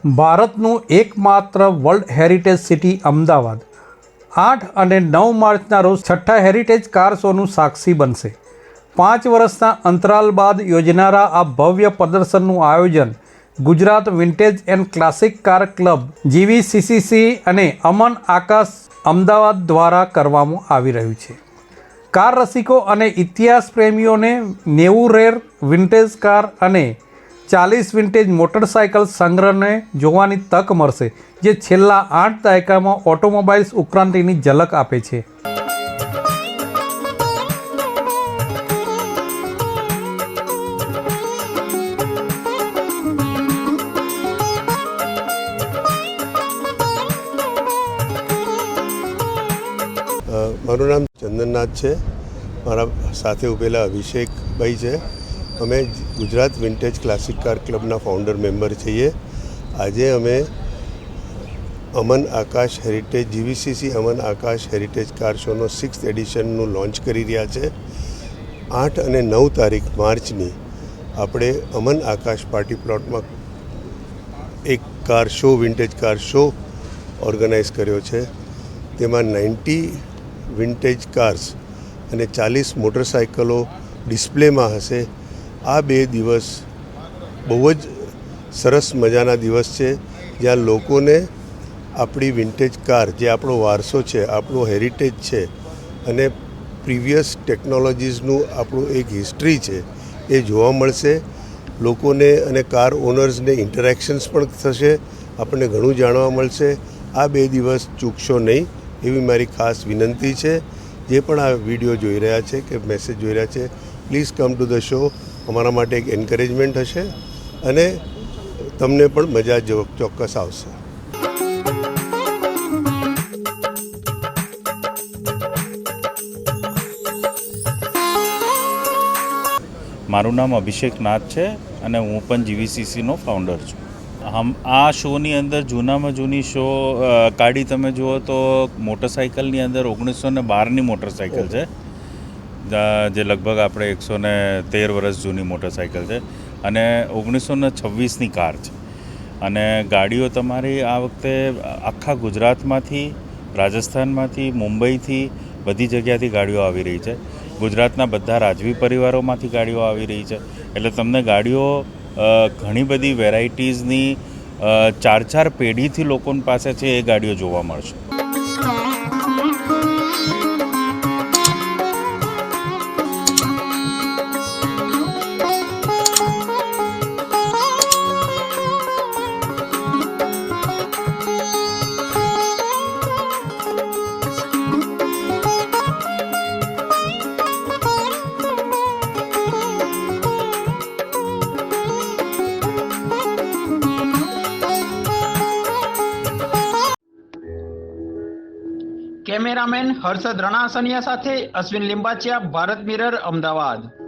ભારતનું એકમાત્ર world heritage city Ahmedabad 8 અને 9 માર્ચના રોજ છઠ્ઠા હેરિટેજ કાર શોનું સાક્ષી બનશે। 5 વર્ષના અંતરાલ બાદ યોજનારા આ ભવ્ય પ્રદર્શનનું આયોજન Gujarat vintage and classic car club GVCCC અને અમન આકાશ અમદાવાદ દ્વારા કરવામાં આવી રહ્યું છે। કાર રસિકો અને ઇતિહાસ પ્રેમીઓને 90 રેર વિન્ટેજ કાર અને 40 વિન્ટેજ મોટરસાઇકલ સંગ્રહને જોવાની તક મળશે, જે છેલ્લા 8 દાયકામાં ઓટોમોબાઇલ્સ ઉત્ક્રાંતિની ઝલક આપે છે। મારું નામ ચંદનનાથ છે, મારા સાથે ઉભેલા અભિષેકભાઈ છે। અમે ગુજરાત વિન્ટેજ ક્લાસિક કાર ક્લબના ફાઉન્ડર મેમ્બર છીએ। આજે અમે Aman Akash heritage GVCC Aman Akash heritage car શોનો 6th એડિશનનું લોન્ચ કરી રહ્યા છે। 8 અને 9 તારીખ માર્ચની આપણે અમન આકાશ પાર્ટી પ્લોટમાં એક car show vintage car show organise કર્યો છે। તેમાં 90 વિન્ટેજ કાર્સ અને 40 મોટરસાઇકલો ડિસ્પ્લેમાં હશે। આ 2 દિવસ બહુ જ સરસ મજાના દિવસ છે, જ્યાં લોકોને આપણી વિન્ટેજ કાર, જે આપણો વારસો છે, આપણો હેરિટેજ છે અને પ્રીવિયસ ટેકનોલોજીસનું આપણું એક હિસ્ટ્રી છે, એ જોવા મળશે લોકોને। અને કાર ઓનર્સને ઇન્ટરેક્શન્સ પણ થશે, આપણને ઘણું જાણવા મળશે। આ 2 દિવસ ચૂકશો નહીં એવી મારી ખાસ વિનંતી છે। જે પણ આ વિડીયો જોઈ રહ્યા છે કે મેસેજ જોઈ રહ્યા છે, please come to the show. અમારા માટે એક એન્કરેજમેન્ટ હશે અને તમને પણ મજા ચોક્કસ આવશે। મારું નામ અભિષેક નાથ છે અને હું પણ GVCCનો ફાઉન્ડર છું। આ શોની અંદર જૂનામાં જૂની શો કાઢી તમે જુઓ તો મોટરસાઇકલની અંદર 1912ની મોટરસાઇકલ છે, જે લગભગ આપણે 113 વર્ષ જૂની મોટરસાઇકલ છે, અને 1926ની કાર છે। અને ગાડીઓ તમારી આ વખતે આખા ગુજરાતમાંથી, રાજસ્થાનમાંથી, મુંબઈથી, બધી જગ્યાથી ગાડીઓ આવી રહી છે। ગુજરાતના બધા રાજવી પરિવારોમાંથી ગાડીઓ આવી રહી છે, એટલે તમને ગાડીઓ ઘણી બધી વેરાયટીઝની 4 પેઢીથી લોકો પાસે છે એ ગાડીઓ જોવા મળશે। કેમેરામેન હર્ષદ રણાસનિયા સાથે અશ્વિન લિંબાચિયા, ભારત મિરર, અમદાવાદ।